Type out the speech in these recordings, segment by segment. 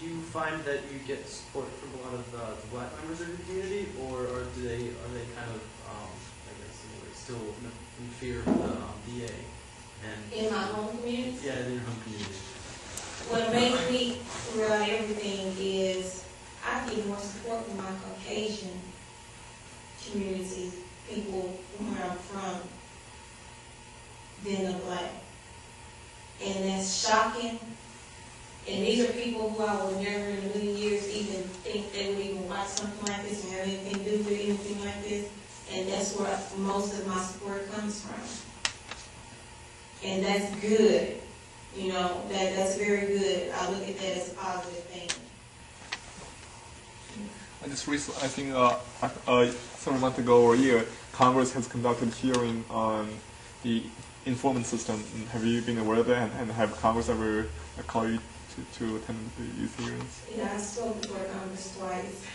do you find that you get support from a lot of the black members of your community, or are they kind of, I guess, in a way, still in fear of the DA? And in my home community? Yeah, in your home community. What makes me throughout everything is I get more support from my Caucasian community, people where I'm from, than the black. And that's shocking. And these are people who I would never in a million years even think they would even watch something like this or have anything to do with anything like this. And that's where most of my support comes from. And that's good. You know, that's very good. I look at that as a positive thing. I think several months ago or a year, Congress has conducted a hearing on the informant system. Have you been aware of that? And have Congress ever called you to attend these hearings? Yeah, I spoke before Congress twice.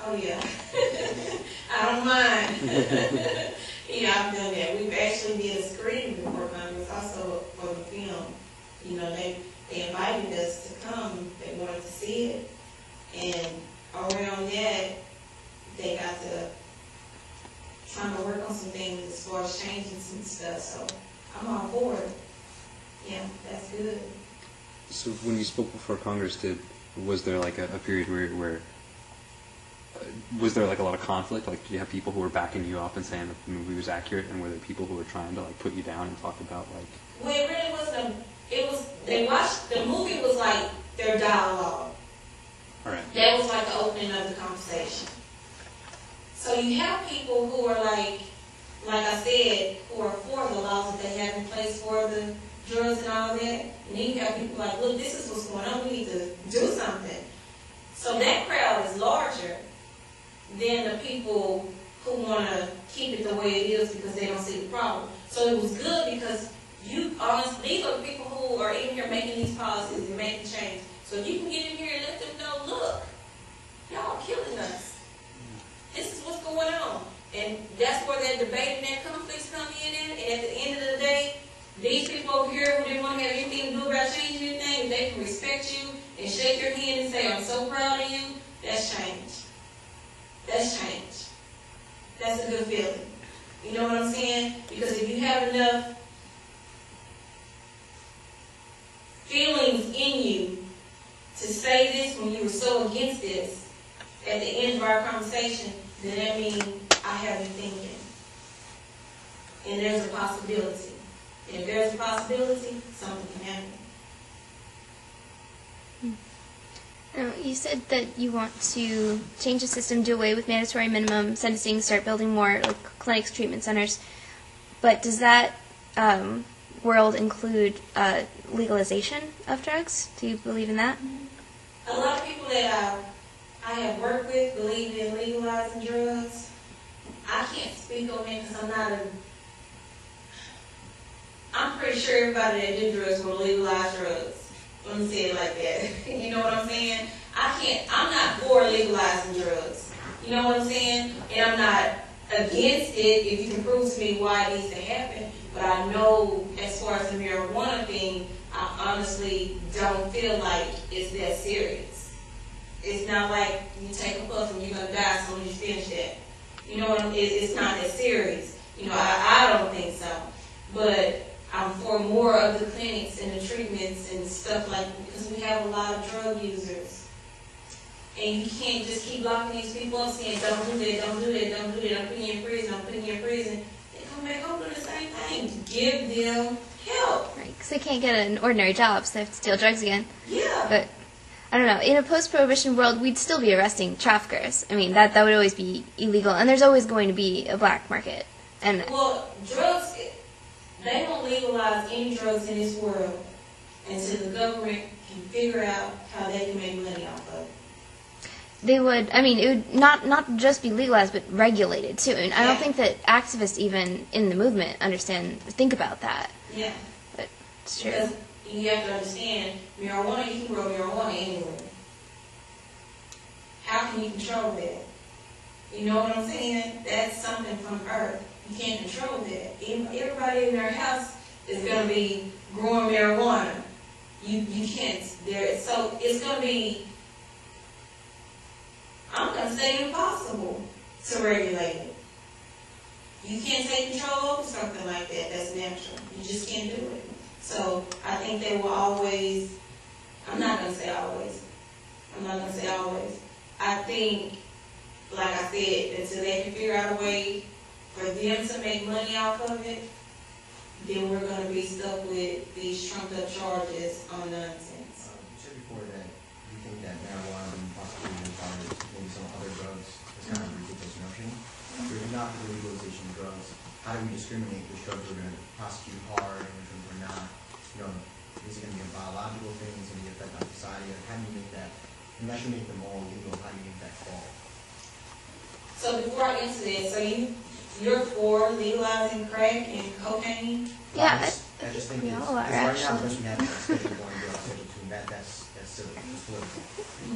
Oh yeah. I don't mind. Yeah, I've done that. We've actually did a screening before Congress, also for the film. You know, they invited us to come. They wanted to see it. And around that, they got to trying to work on some things as far as changing some stuff. So I'm all for it. Yeah, that's good. So when you spoke before Congress, was there like a period where was there like a lot of conflict? Like, did you have people who were backing you up and saying that the movie was accurate, and were there people who were trying to like put you down and talk about like? Well, it really wasn't. They watched the movie was like their dialogue. All right. That was like the opening of the conversation. So you have people who are like I said, who are for the laws that they have in place for the drugs and all that. And then you have people like, look, this is what's going on. We need to do something. So that crowd is larger than the people who want to keep it the way it is because they don't see the problem. So it was good because these are the people who are in here making these policies and making change. So if you can get in here and let them know, look, y'all killing us. This is what's going on. And that's where that debate and that conflicts come in. And at the end of the day, these people over here who didn't want to have anything to do about changing anything, if they can respect you and shake your hand and say, I'm so proud of you, that's change. That's change. That's a good feeling. You know what I'm saying? Because if you have enough feelings in you to say this when you were so against this at the end of our conversation, then that means I have you thinking. And there's a possibility. And if there's a possibility, something can happen. You said that you want to change the system, do away with mandatory minimum sentencing, start building more like clinics, treatment centers. But does that world include legalization of drugs? Do you believe in that? A lot of people that I have worked with believe in legalizing drugs. I can't speak on it because I'm pretty sure everybody that do drugs will legalize drugs. Let me say it like that. You know what I'm saying? I'm not for legalizing drugs. You know what I'm saying? And I'm not against it if you can prove to me why it needs to happen. But I know as far as the marijuana thing, I honestly don't feel like it's that serious. It's not like you take a puff and you're going to die as soon as you finish that. You know what I mean? It's not that serious. You know, I don't think so. But I'm for more of the clinics and the treatments and stuff like that because we have a lot of drug users. And you can't just keep locking these people up saying, don't do that, don't do that, don't do that, I'm putting you in prison, I'm putting you in prison. They come back home doing the same thing. Give them help. Right, because they can't get an ordinary job, so they have to steal drugs again. Yeah. But I don't know. In a post-prohibition world, we'd still be arresting traffickers. I mean, that would always be illegal, and there's always going to be a black market. And well, drugs, they won't legalize any drugs in this world until the government can figure out how they can make money off of it. They would, I mean, it would not just be legalized, but regulated, too. And I don't think that activists even in the movement think about that. Yeah. But it's true. Because you have to understand, marijuana, you can grow marijuana anywhere. How can you control that? You know what I'm saying? That's something from Earth. You can't control that. Everybody in their house is going to be growing marijuana. You can't, so it's going to be, I'm going to say impossible to regulate it. You can't take control over something like that that's natural. You just can't do it. So I think they will always, I'm not going to say always. I think, like I said, until they can figure out a way for them to make money off of it, then we're going to be stuck with these trumped up charges on nonsense. You said before that you think that marijuana being prosecuted as far as maybe some other drugs is kind of a ridiculous notion. If you're not for the legalization of drugs, how do we discriminate which drugs we're going to prosecute hard and which ones we're not? You know, is it going to be a biological thing? Is it going to be an effect on society? Like, how do you make that, unless you make them all legal, how do you make that call? So before I answer that, so you're for legalizing crack and cocaine? Yeah, I just think we it's, all are, right now, actually. unless we have Schedule 1 drug, Schedule 2, that's silly, that's political.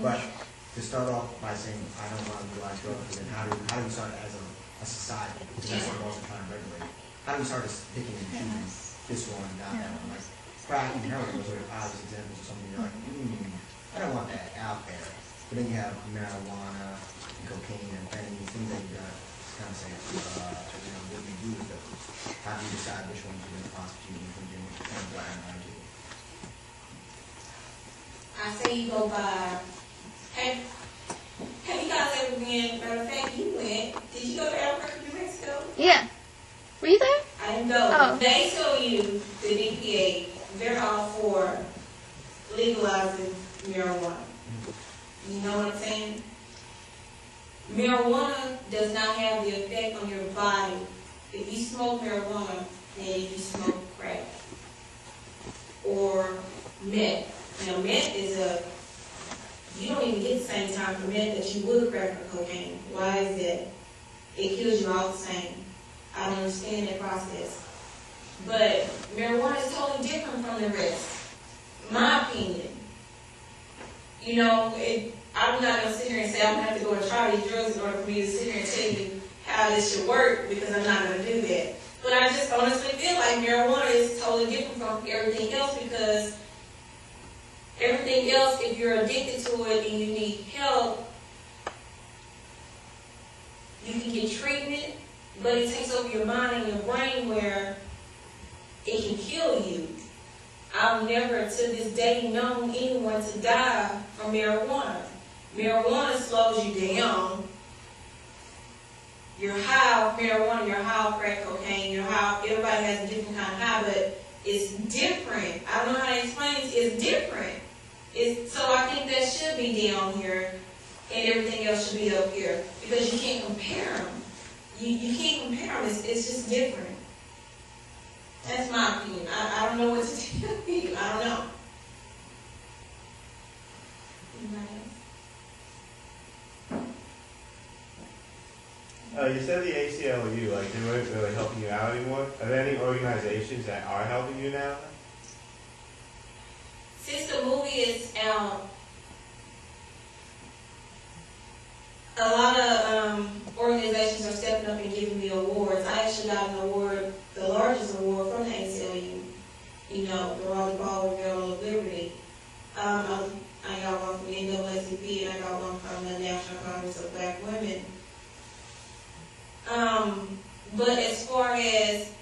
But to start off by saying, I don't want to legalize drugs, then how do we start as a society? Because that's what we're also trying to regulate. How do we start picking and choosing this one and not that one? Like, crack and heroin was sort of obvious examples of something you're like, I don't want that out there. But then you have marijuana, and cocaine, and fentanyl, things that you got to kind of say, what do you do with those? How do you decide which ones you're going to prosecute and which ones you're going to black and white? I say you go by, have you guys ever been, matter of fact, you went, did you go to Albuquerque, New Mexico? Yeah. Were you there? I didn't go. Oh. They tell you, the DPA, they're all for legalizing marijuana. You know what I'm saying? Marijuana does not have the effect on your body. If you smoke marijuana, then if you smoke crack or meth. Now, meth is you don't even get the same time for meth that you would crack or cocaine. Why is that? It kills you all the same. I don't understand that process. But marijuana is totally different from the rest. My opinion. You know, I'm not going to sit here and say I'm going to have to go and try these drugs in order for me to sit here and tell you how this should work, because I'm not going to do that. But I just honestly feel like marijuana is totally different from everything else, because everything else, if you're addicted to it and you need help, you can get treatment, but it takes over your mind and your brain where it can kill you. I've never to this day known anyone to die from marijuana. Marijuana slows you down. You're high off marijuana, you're high off crack cocaine, you're high, everybody has a different kind of high, but it's different. I don't know how to explain it. It's different. So I think that should be down here and everything else should be up here, because you can't compare them. You can't compare them. It's just different. That's my opinion. I don't know what to tell you. I don't know. You said the ACLU, like, they weren't really helping you out anymore. Are there any organizations that are helping you now? Since the movie is out, a lot of organizations are stepping up and giving me awards. I actually got an award, the largest award from the ACLU, you know, the Volleyball Medal of Liberty. I got one from the NAACP and I got one from the National Congress of Black Women. But as far as,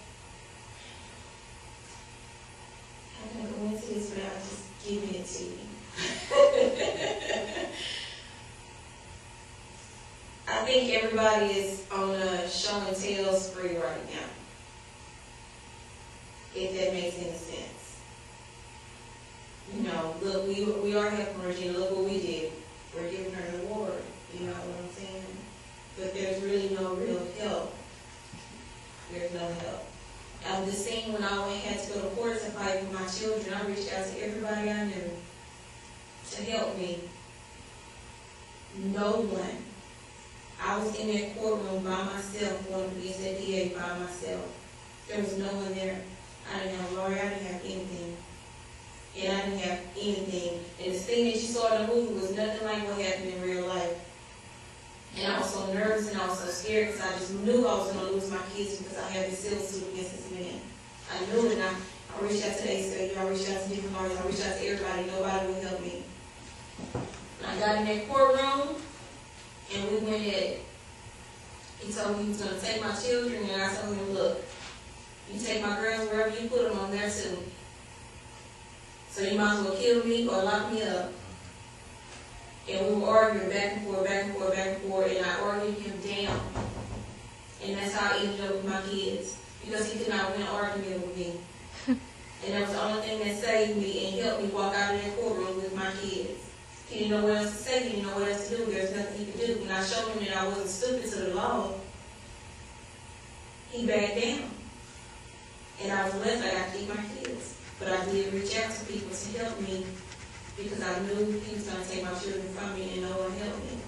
I'm going to go into this without just giving it to you. I think everybody is on a show and tell spree right now, if that makes any sense. You know, look, we are helping Regina. Look what we did. We're giving her an award. You know what I'm saying? But there's really no real help. There's no help. The scene when I had to go to court to fight for my children, I reached out to everybody I knew to help me. No one. I was in that courtroom by myself, going against that DA by myself. There was no one there. I didn't have a lawyer, I didn't have anything. And I didn't have anything. And the thing that you saw in the movie was nothing like what happened in real life. And I was so nervous and I was so scared because I just knew I was going to lose my kids because I had this civil suit against this man. I knew it, and I I reached out to the ACLU, I reached out to different lawyers, I reached out to everybody, nobody would help me. And I got in that courtroom, and we went at it. He told me he was going to take my children, and I told him, look, you take my girls wherever you put them, on there too. So you might as well kill me or lock me up. And we were arguing back and forth, back and forth, back and forth, and I argued him down. And that's how I ended up with my kids, because he could not win an argument with me. And that was the only thing that saved me and helped me walk out of that courtroom with my kids. He didn't know what else to say, he didn't know what else to do, there's nothing he could do. When I showed him that I wasn't stupid to the law, he backed down. And I was left, I got to keep my kids. But I did reach out to people to help me, because I knew he was going to take my children from me and no one helped me.